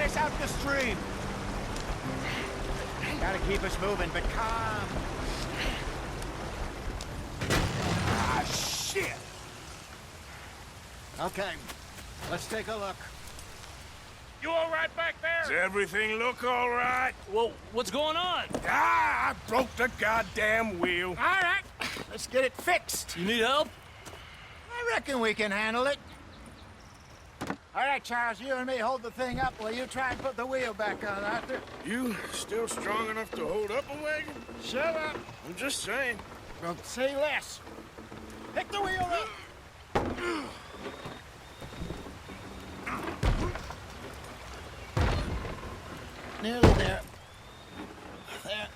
Get us out the stream. Gotta keep us moving, but calm. Ah, shit! Okay, let's take a look. You all right back there? Does everything look all right? Well, what's going on? Ah, I broke the goddamn wheel. All right, let's get it fixed. You need help? I reckon we can handle it. All right, Charles, you and me hold the thing up while you try and put the wheel back on, Arthur. You still strong enough to hold up a wagon? Shut up. I'm just saying. Well, say less. Pick the wheel up. Nearly there. There.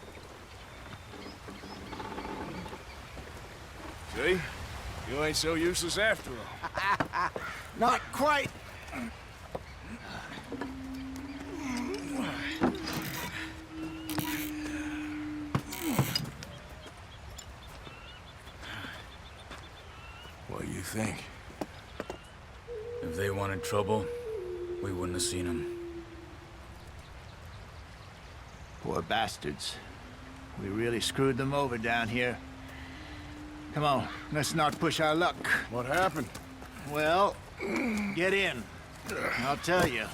See? You ain't so useless after all. Not quite. What do you think? If they wanted trouble, we wouldn't have seen them. Poor bastards. We really screwed them over down here. Come on, let's not push our luck. What happened? Well, get in. I'll tell you.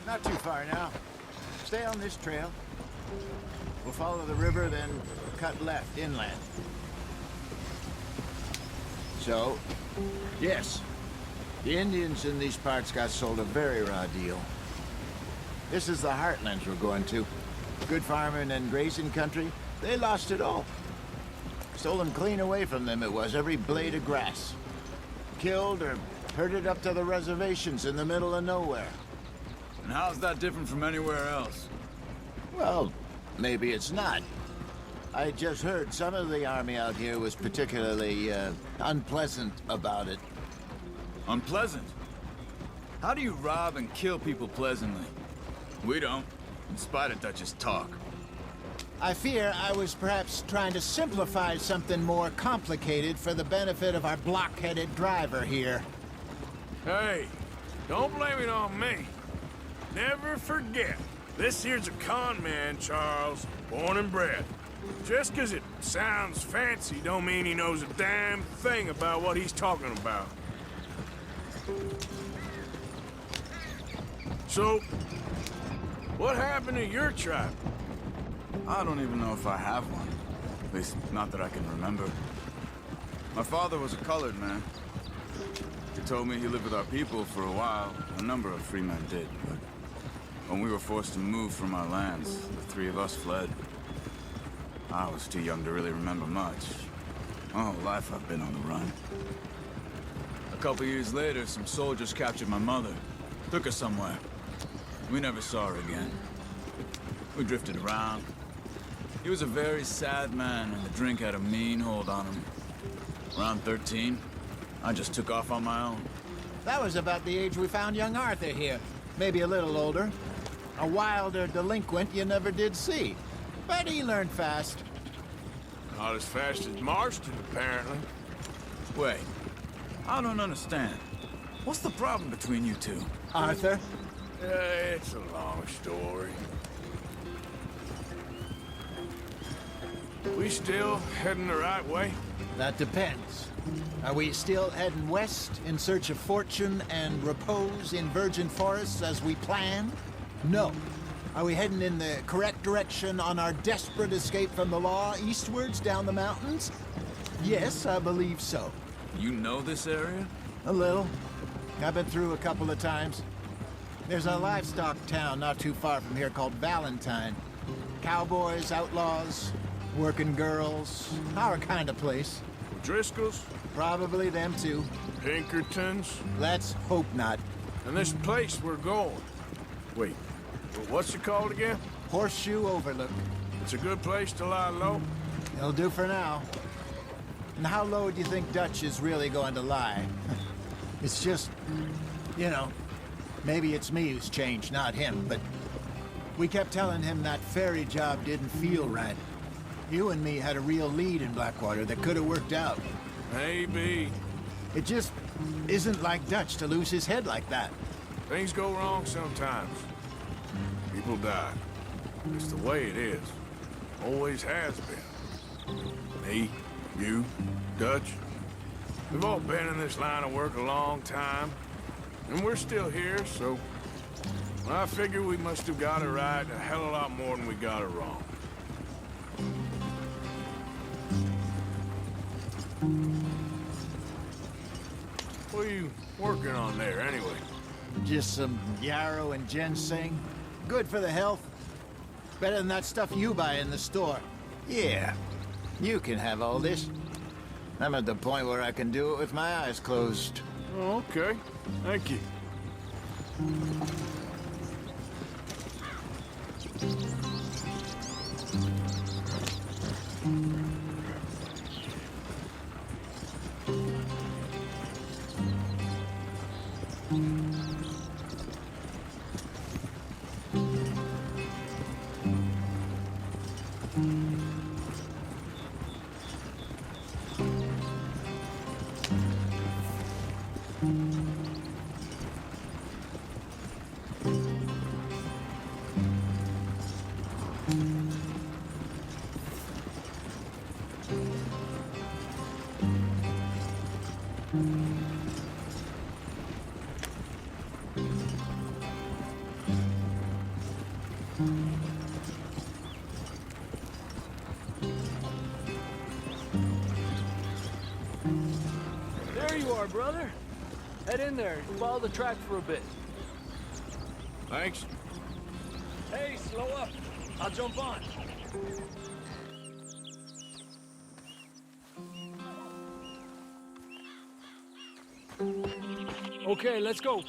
Not too far now. Stay on this trail. We'll follow the river, then cut left inland. So, yes, the Indians in these parts got sold a very raw deal. This is the heartlands we're going to. Good farming and grazing country, they lost it all. Stolen clean away from them it was, every blade of grass. Killed or herded up to the reservations in the middle of nowhere. And how's that different from anywhere else? Well, maybe it's not. I just heard some of the army out here was particularly, unpleasant about it. Unpleasant? How do you rob and kill people pleasantly? We don't, in spite of Dutch's talk. I fear I was perhaps trying to simplify something more complicated for the benefit of our block-headed driver here. Hey, don't blame it on me. Never forget, this here's a con man, Charles, born and bred. Just 'cause it sounds fancy don't mean he knows a damn thing about what he's talking about. So, what happened to your tribe? I don't even know if I have one. At least, not that I can remember. My father was a colored man. He told me he lived with our people for a while. A number of free men did, but when we were forced to move from our lands, the three of us fled. I was too young to really remember much. My whole life I've been on the run. A couple years later, some soldiers captured my mother. Took her somewhere. We never saw her again. We drifted around. He was a very sad man, and the drink had a mean hold on him. Around 13, I just took off on my own. That was about the age we found young Arthur here. Maybe a little older. A wilder delinquent you never did see. But he learned fast. Not as fast as Marston, apparently. Wait, I don't understand. What's the problem between you two? Arthur? It's a long story. We still heading the right way? That depends. Are we still heading west in search of fortune and repose in virgin forests as we planned? No. Are we heading in the correct direction on our desperate escape from the law eastwards down the mountains? Yes, I believe so. You know this area? A little. I've been through a couple of times. There's a livestock town not too far from here called Valentine. Cowboys, outlaws, working girls, our kind of place. Driscoll's? Probably them too. Pinkertons? Let's hope not. And this place we're going. Wait, what's it called again? Horseshoe Overlook. It's a good place to lie low? It'll do for now. And how low do you think Dutch is really going to lie? It's just, you know, maybe it's me who's changed, not him, but we kept telling him that ferry job didn't feel right. You and me had a real lead in Blackwater that could have worked out. Maybe. It just isn't like Dutch to lose his head like that. Things go wrong sometimes. People die. It's the way it is. Always has been. Me, you, Dutch. We've all been in this line of work a long time. And we're still here, so... I figure we must have got it right a hell of a lot more than we got it wrong. What are you working on there, anyway? Just some yarrow and ginseng. Good for the health. Better than that stuff you buy in the store. Yeah, you can have all this. I'm at the point where I can do it with my eyes closed. Oh, okay. Thank you. There you are, brother. Head in there. Follow the track for a bit. Thanks. Hey, slow up. I'll jump on. Okay, let's go.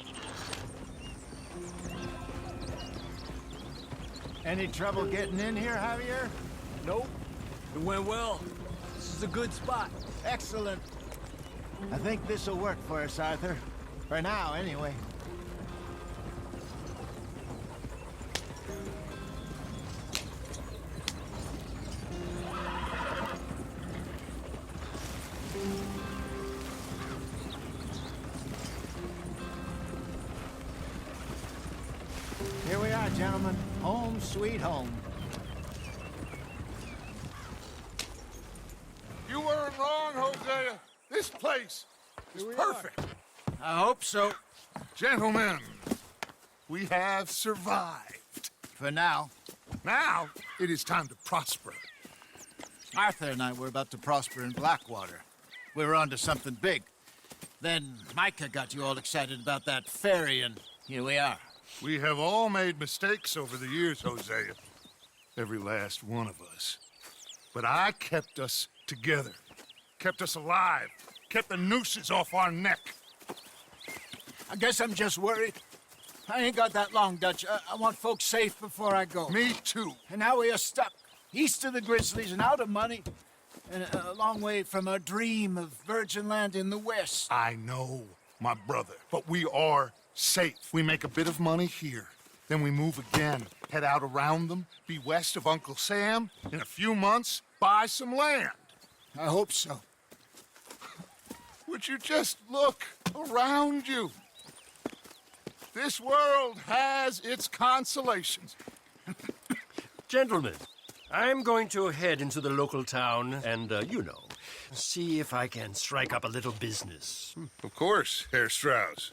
Any trouble getting in here, Javier? Nope. It went well. This is a good spot. Excellent. I think this'll work for us, Arthur. For now, anyway. Here we are, gentlemen. Home sweet home. You weren't wrong, Hosea. This place is perfect. I hope so. Gentlemen, we have survived. For now. Now, it is time to prosper. Arthur and I were about to prosper in Blackwater. We were onto something big. Then Micah got you all excited about that ferry, and here we are. We have all made mistakes over the years, Hosea. Every last one of us. But I kept us together. Kept us alive. Kept the nooses off our neck. I guess I'm just worried. I ain't got that long, Dutch. I want folks safe before I go. Me too. And now we are stuck, east of the Grizzlies and out of money, and a long way from our dream of virgin land in the west. I know, my brother, but we are safe. We make a bit of money here. Then we move again, head out around them, be west of Uncle Sam. In a few months, buy some land. I hope so. Would you just look around you? This world has its consolations. Gentlemen, I'm going to head into the local town and, see if I can strike up a little business. Of course, Herr Strauss.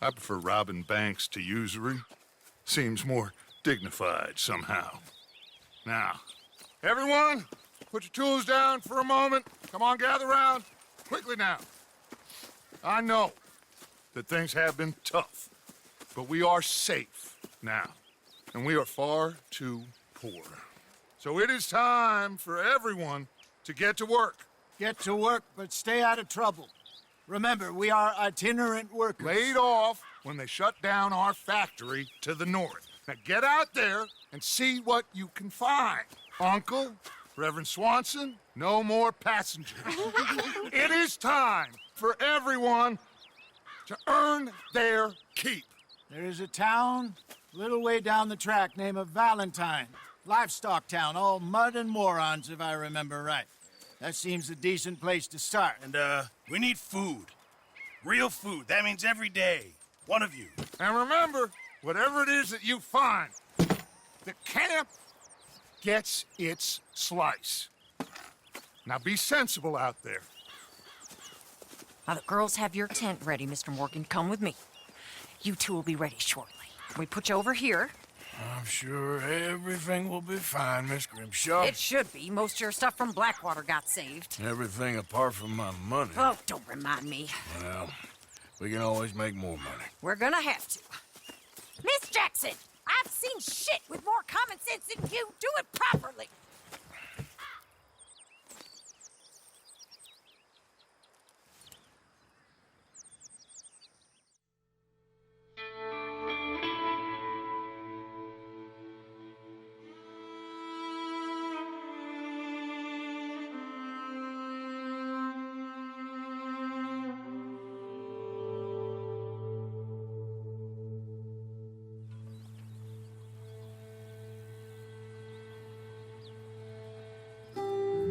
I prefer robbing banks to usury. Seems more dignified somehow. Now, everyone, put your tools down for a moment. Come on, gather round. Quickly now. I know that things have been tough, but we are safe now, and we are far too poor. So it is time for everyone to get to work. Get to work, but stay out of trouble. Remember, we are itinerant workers. Laid off when they shut down our factory to the north. Now get out there and see what you can find. Uncle, Reverend Swanson, no more passengers. It is time for everyone to earn their keep. There is a town a little way down the track named Valentine. Livestock town, all mud and morons, if I remember right. That seems a decent place to start. And, we need food. Real food. That means every day. One of you. And remember, whatever it is that you find, the camp gets its slice. Now be sensible out there. Now, the girls have your tent ready, Mr. Morgan. Come with me. You two will be ready shortly. We put you over here. I'm sure everything will be fine, Miss Grimshaw. It should be. Most of your stuff from Blackwater got saved. Everything apart from my money. Oh, don't remind me. Well, we can always make more money. We're gonna have to. Miss Jackson, I've seen shit with more common sense than you. Do it properly.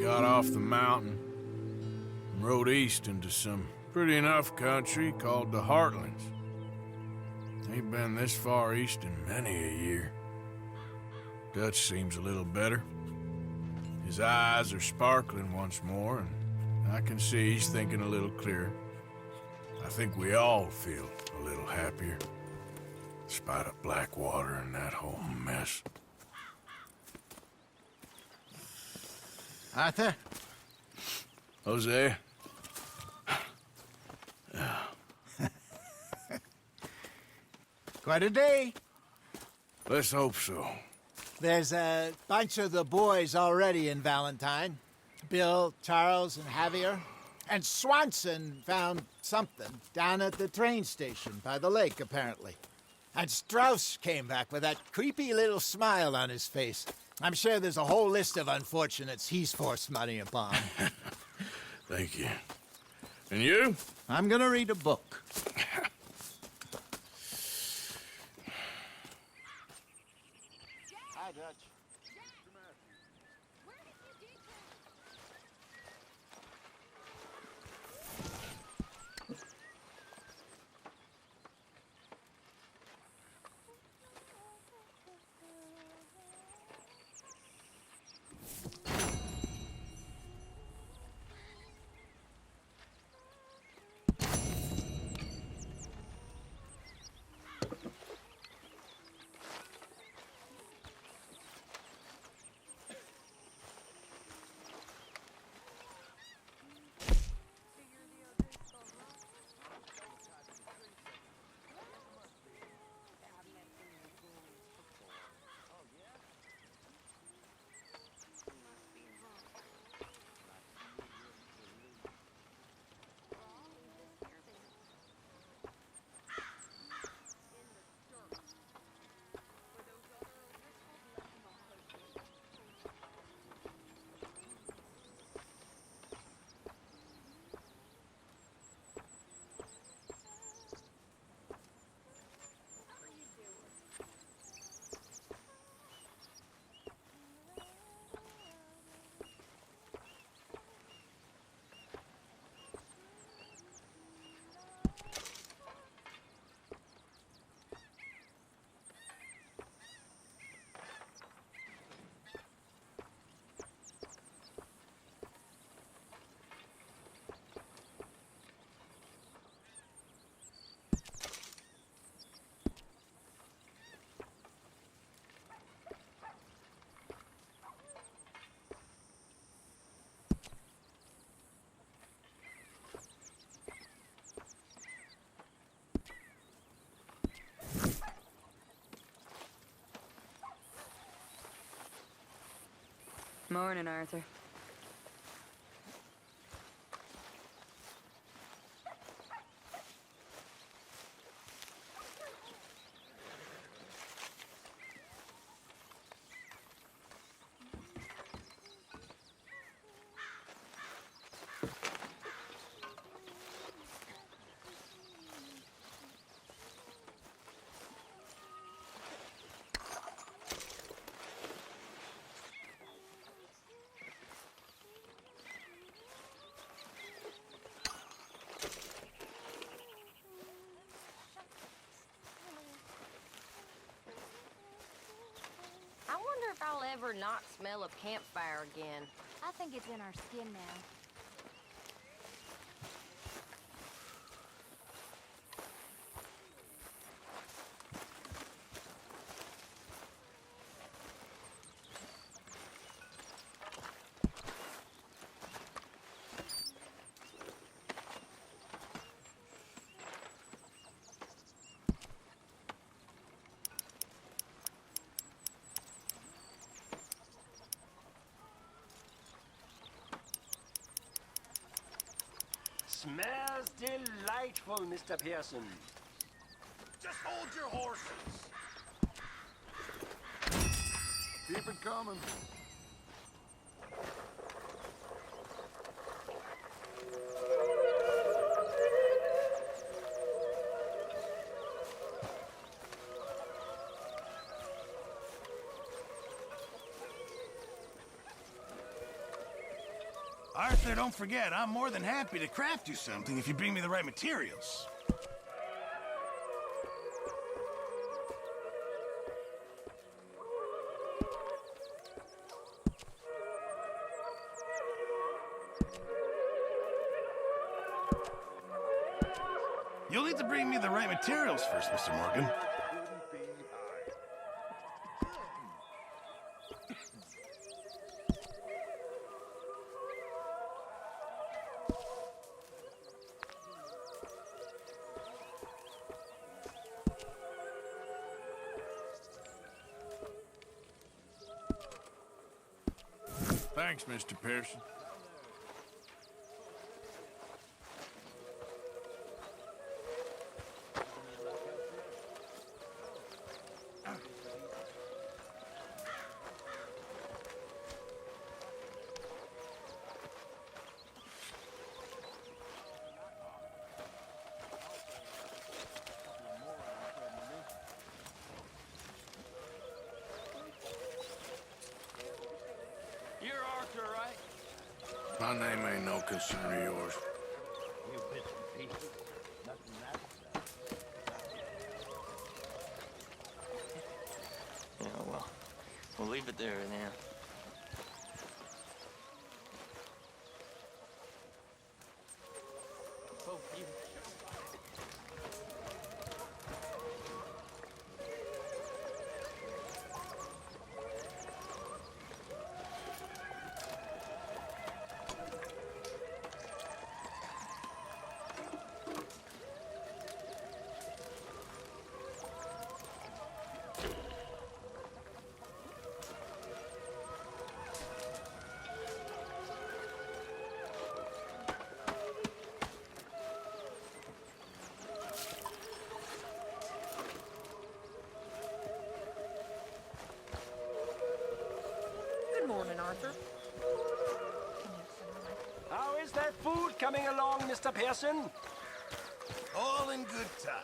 Got off the mountain and rode east into some pretty enough country called the Heartlands. Ain't been this far east in many a year. Dutch seems a little better. His eyes are sparkling once more, and I can see he's thinking a little clearer. I think we all feel a little happier, in spite of Blackwater and that whole mess. Arthur? Jose? Quite a day. Let's hope so. There's a bunch of the boys already in Valentine. Bill, Charles, and Javier. And Swanson found something down at the train station by the lake, apparently. And Strauss came back with that creepy little smile on his face. I'm sure there's a whole list of unfortunates he's forced money upon. Thank you. And you? I'm gonna read a book. Hi, Dutch. Morning, Arthur. if I'll ever not smell a campfire again. I think it's in our skin now. Smells delightful, Mr. Pearson. Just hold your horses. Keep it coming. Arthur, don't forget, I'm more than happy to craft you something if you bring me the right materials. You'll need to bring me the right materials first, Mr. Morgan. Thanks, Mr. Pearson. You're Arthur, right? My name ain't no concern of yours. You bits and pieces. Nothing Yeah, well, we'll leave it there then. Good morning, Arthur. How is that food coming along, Mr. Pearson? All in good time.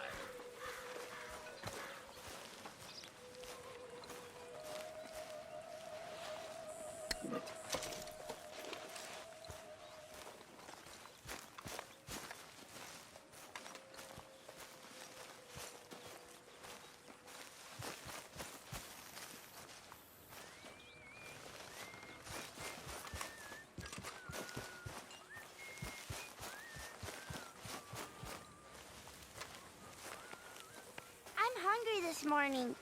I'm hungry this morning.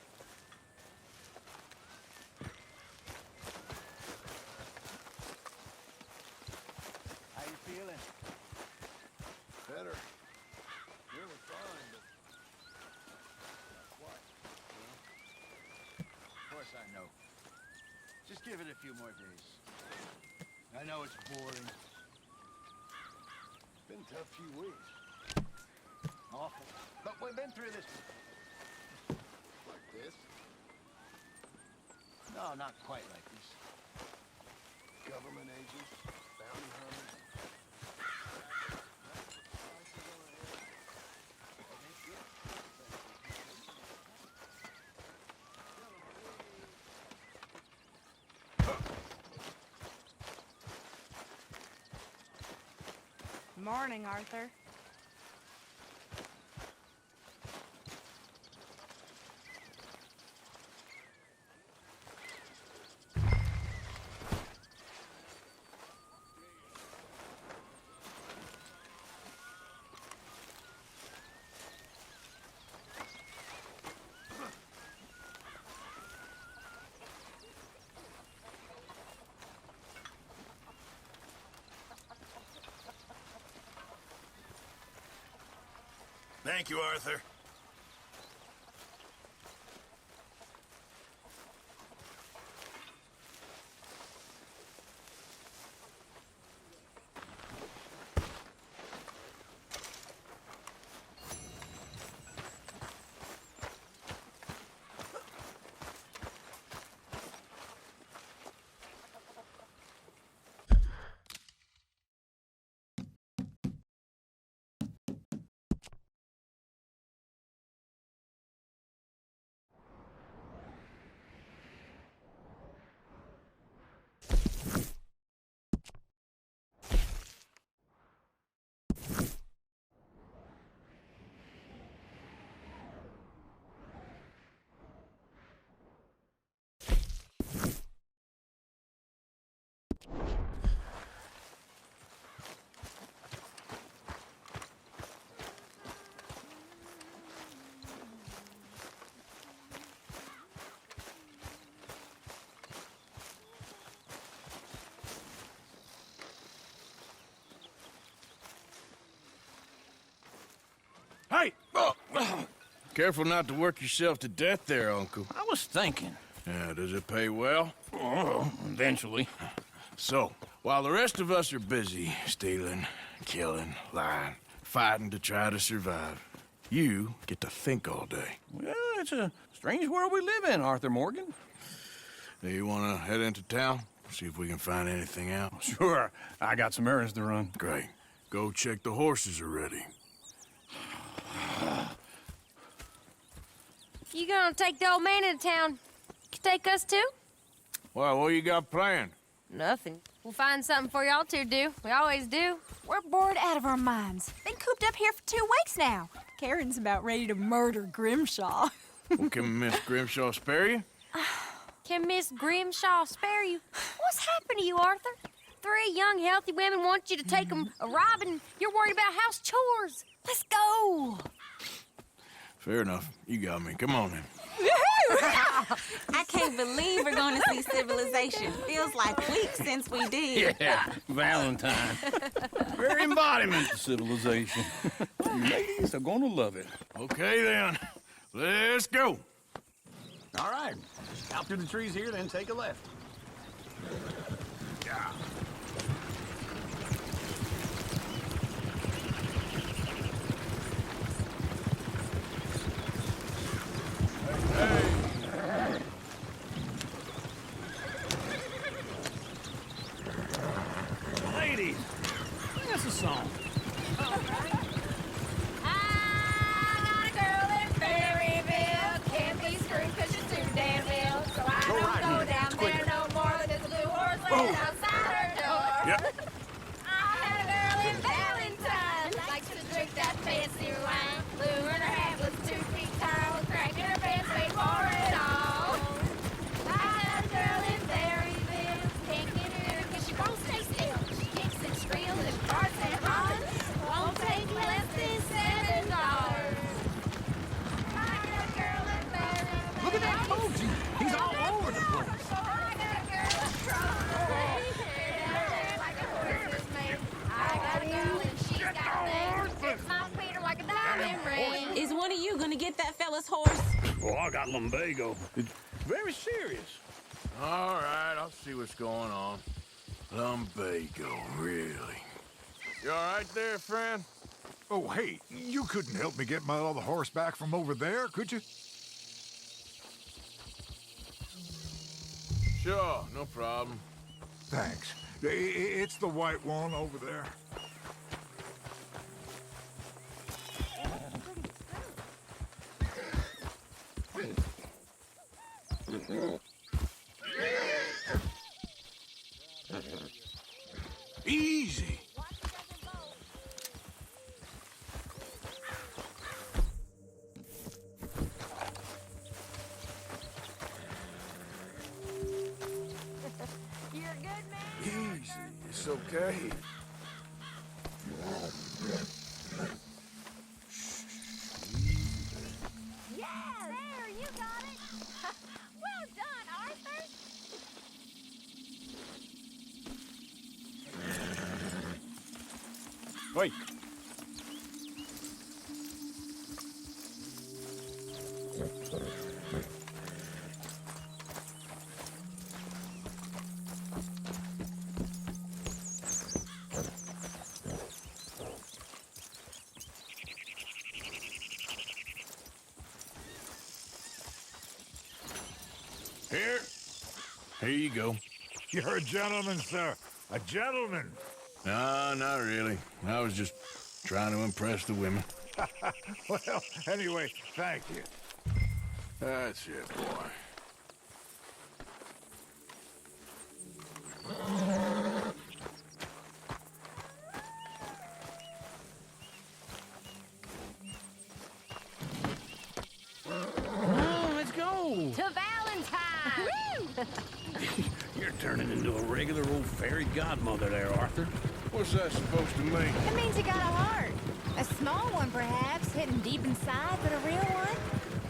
How you feeling? Better. Really fine, but... What? Well, of course I know. Just give it a few more days. I know it's boring. It's been a tough few weeks. Awful. But we've been through this. Like this? No, not quite like this. Government agents, bounty hunters. Morning, Arthur. Thank you, Arthur. Hey! Careful not to work yourself to death there, Uncle. I was thinking. Yeah, does it pay well? Oh, eventually. So, while the rest of us are busy stealing, killing, lying, fighting to try to survive, you get to think all day. Well, it's a strange world we live in, Arthur Morgan. Do you want to head into town? See if we can find anything out? Sure. I got some errands to run. Great. Go check the horses are ready. You gonna take the old man into town? Take us too? Well, what you got planned? Nothing. We'll find something for y'all to do. We always do. We're bored out of our minds. Been cooped up here for 2 weeks now. Karen's about ready to murder Grimshaw. Well, can Miss Grimshaw spare you? Can Miss Grimshaw spare you? What's happened to you, Arthur? 3 young, healthy women want you to take them a robbing. You're worried about house chores. Let's go. Fair enough. You got me. Come on then. I can't believe we're going to see civilization. Feels like weeks since we did. Yeah, Valentine. Very embodiment of civilization. You ladies are gonna love it. Okay then. Let's go. All right. Out through the trees here, then take a left. Yeah. Ladies, sing us a song. I got a girl in Berryville. Can't be screwed 'cause she's too damn ill. So I don't go down there no more. There's a blue horse laying outside her door. Yep. I had a girl in Valentine. Likes to drink that fancy wine. Blue in her hat was 2 feet tall. Crack in her pants, wait for it all. I had a girl in Berryville. Can't get her 'cause she won't stay still. She kicks and squeals and farts and hollers. Won't take less than $7. I got a girl in Berryville. Look at that Koji. He's all over the place. I got a girl in Troy. Like a horse is made. I got a girl and she's got things. Fits my feet are like a diamond ring. Is one of you going to get that fella's horse? Oh, I got lumbago. It's very serious. All right, I'll see what's going on. Lumbago, really? You all right there, friend? Oh, hey, you couldn't help me get my other horse back from over there, could you? Sure, no problem. Thanks. It's the white one over there. Easy. You're a good man. Easy. It's okay. Yeah, there, you got it. Well done, Arthur. Wait. Here you go. You're a gentleman, sir. A gentleman. No, not really. I was just trying to impress the women. Well, anyway, thank you. That's it, boy. Let's go. To Valentine! You're turning into a regular old fairy godmother there, Arthur. What's that supposed to mean? It means you got a heart. A small one, perhaps, hidden deep inside, but a real one.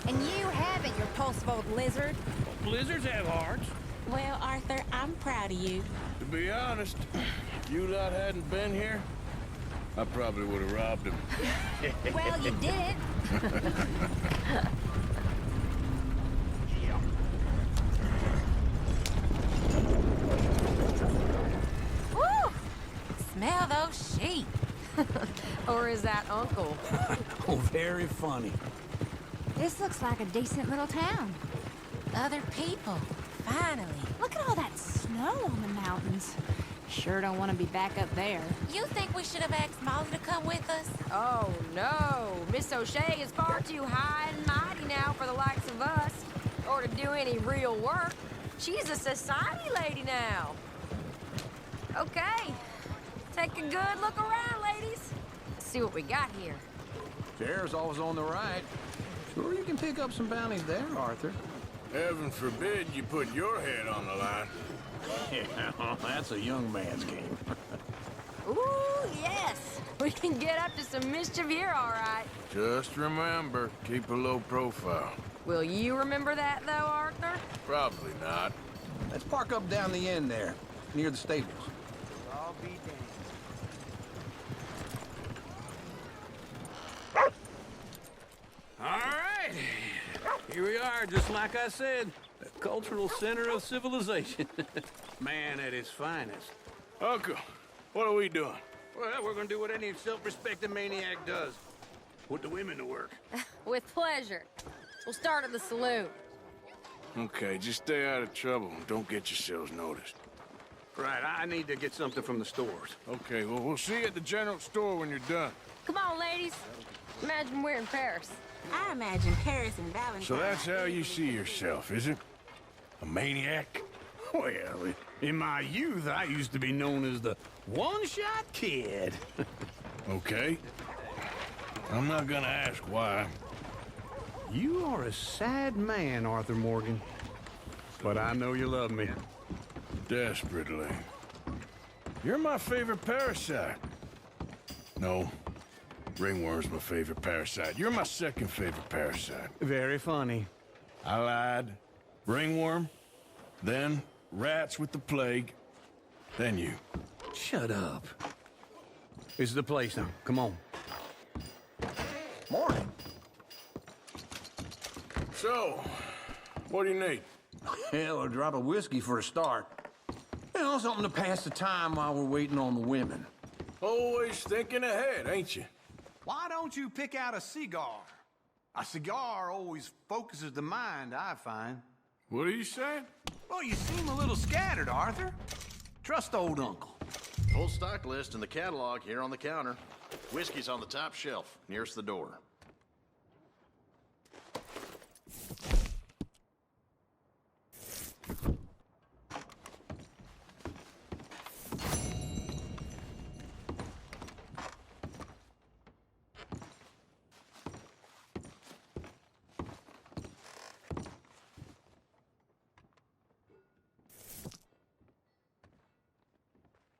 And you haven't, you repulsive old lizard. Blizzards have hearts. Well, Arthur, I'm proud of you. To be honest, if you lot hadn't been here, I probably would have robbed him. Well, you didn't. Woo! Smell those sheep. Or is that Uncle? Oh, very funny. This looks like a decent little town. Other people. Finally. Look at all that snow on the mountains. Sure don't want to be back up there. You think we should have asked Molly to come with us? Oh, no. Miss O'Shea is far too high and mighty now for the likes of us, or to do any real work. She's a society lady now. Okay. Take a good look around, ladies. See what we got here. Chair's always on the right. Sure you can pick up some bounties there, Arthur. Heaven forbid you put your head on the line. Yeah, that's a young man's game. Ooh, yes. We can get up to some mischief here, all right. Just remember, keep a low profile. Will you remember that, though, Arthur? Probably not. Let's park up down the end there, near the stables. I'll be damned. All right. Here we are, just like I said. The cultural center of civilization. Man at his finest. Uncle, what are we doing? Well, we're gonna do what any self-respecting maniac does. Put the women to work. With pleasure. We'll start at the saloon. Okay, just stay out of trouble and don't get yourselves noticed. Right, I need to get something from the stores. Okay, well, we'll see you at the general store when you're done. Come on, ladies. Imagine we're in Paris. I imagine Paris and Valentine. So that's how you see yourself, is it? A maniac? Well, in my youth, I used to be known as the one-shot kid. Okay. I'm not gonna ask why. You are a sad man, Arthur Morgan. But I know you love me. Desperately. You're my favorite parasite. No. Ringworm's my favorite parasite. You're my second favorite parasite. Very funny. I lied. Ringworm, then rats with the plague, then you. Shut up. This is the place now. Come on. Morning. So, what do you need? Hell, a drop of whiskey for a start. You know, something to pass the time while we're waiting on the women. Always thinking ahead, ain't you? Why don't you pick out a cigar? A cigar always focuses the mind, I find. What are you saying? Well, you seem a little scattered, Arthur. Trust old Uncle. Full stock list in the catalog here on the counter. Whiskey's on the top shelf, nearest the door.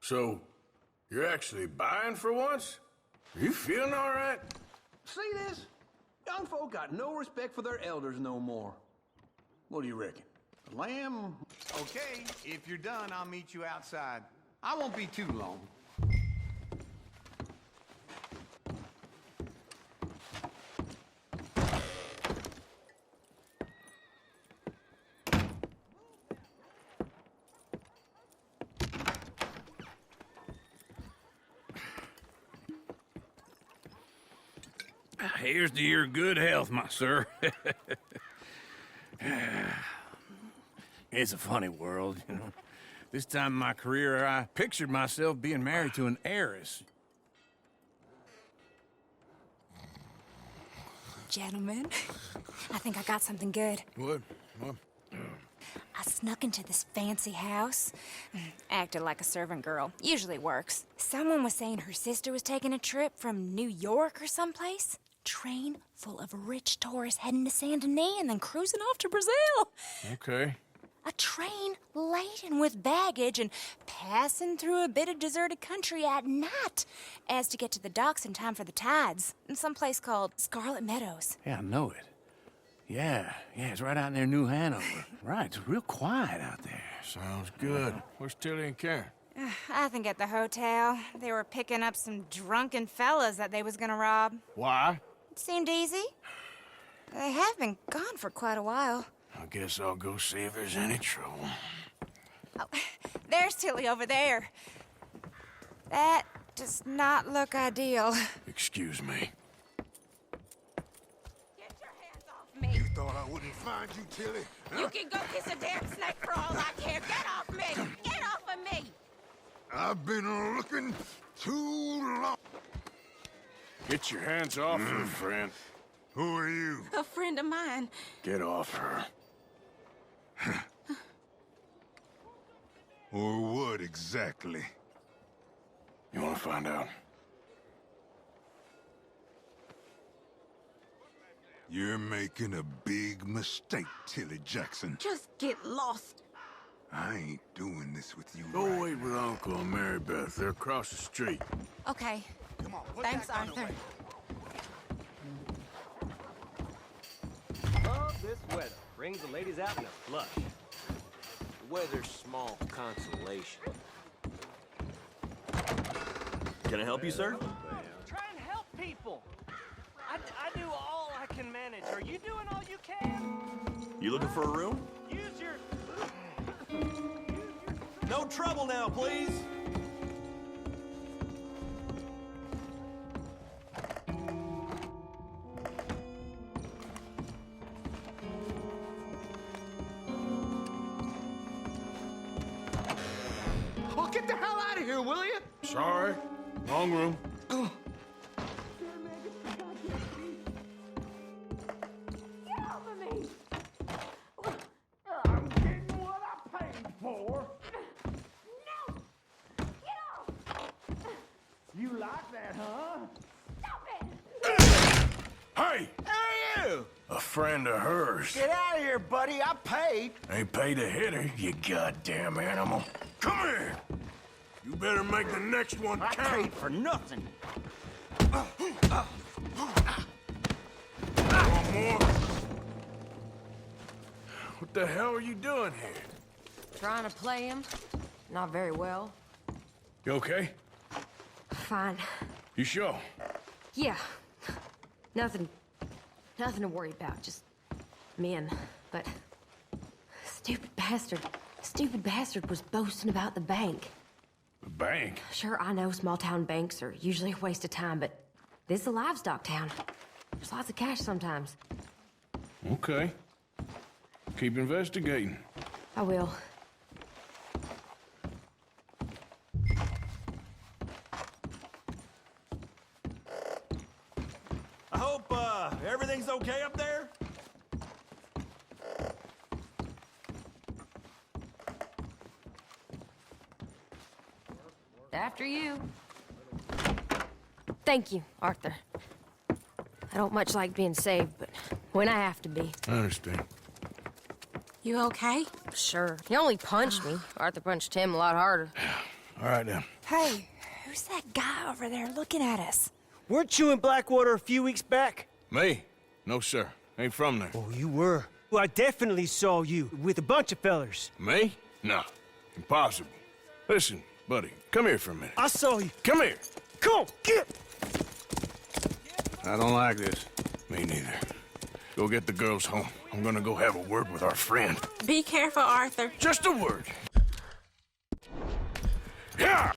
So, you're actually buying for once? Are you feeling all right? See this? Young folk got no respect for their elders no more. What do you reckon? A lamb? Okay, if you're done, I'll meet you outside. I won't be too long. Here's to your good health, my sir. It's a funny world, you know. This time in my career, I pictured myself being married to an heiress. Gentlemen, I think I got something good. What? I snuck into this fancy house. Acted like a servant girl. Usually works. Someone was saying her sister was taking a trip from New York or someplace. Train full of rich tourists heading to Saint Denis and then cruising off to Brazil. Okay. A train laden with baggage and passing through a bit of deserted country at night as to get to the docks in time for the tides in some place called Scarlet Meadows. Yeah, I know it. Yeah, it's right out near New Hanover. Right, it's real quiet out there. Sounds good. Where's Tilly and Karen? I think at the hotel. They were picking up some drunken fellas that they was gonna rob. Why? It seemed easy. They have been gone for quite a while. I guess I'll go see if there's any trouble. Oh, there's Tilly over there. That does not look ideal. Excuse me. Me. You thought I wouldn't find you, Tilly? Huh? You can go kiss a damn snake for all I care. Get off me! Get off of me! I've been looking too long. Get your hands off her, friend. Who are you? A friend of mine. Get off her. Or what exactly? You want to find out? You're making a big mistake, Tilly Jackson. Just get lost. I ain't doing this with you. Go wait with Uncle and Mary Beth. They're across the street. Okay. Come on, Thanks, Arthur. Love this weather. Brings the ladies out in a flush. The weather's small consolation. Can I help you, sir? Try and help people. I do all I can manage. Are you doing all you can? You looking for a room? Use your... No trouble now, please. Oh, get the hell out of here, will you? Sorry. Wrong room. I'm getting what I paid for. No! Get off! You like that, huh? Stop it! Hey! Who are you? A friend of hers. Get out of here, buddy. I paid. Ain't paid to hit her, you goddamn animal. Come here! You better make the next one I count. paid for nothing. One more. What the hell are you doing here? Trying to play him. Not very well. You okay? Fine. You sure? Yeah. Nothing to worry about. Just men. But stupid bastard was boasting about the bank. The bank? Sure, I know small town banks are usually a waste of time, but this is a livestock town. There's lots of cash sometimes. Okay. Keep investigating. I will. I hope, everything's okay up there? After you. Thank you, Arthur. I don't much like being saved, but when I have to be. I understand. You okay? Sure. He only punched me. Arthur punched him a lot harder. All right, then. Hey, who's that guy over there looking at us? Weren't you in Blackwater a few weeks back? Me? No, sir. Ain't from there. Oh, you were. Well, I definitely saw you with a bunch of fellers. Me? No. Impossible. Listen, buddy, come here for a minute. I saw you. Come here. Come on, get! I don't like this. Me neither. Go get the girls home. I'm gonna go have a word with our friend. Be careful, Arthur. Just a word. Yeah!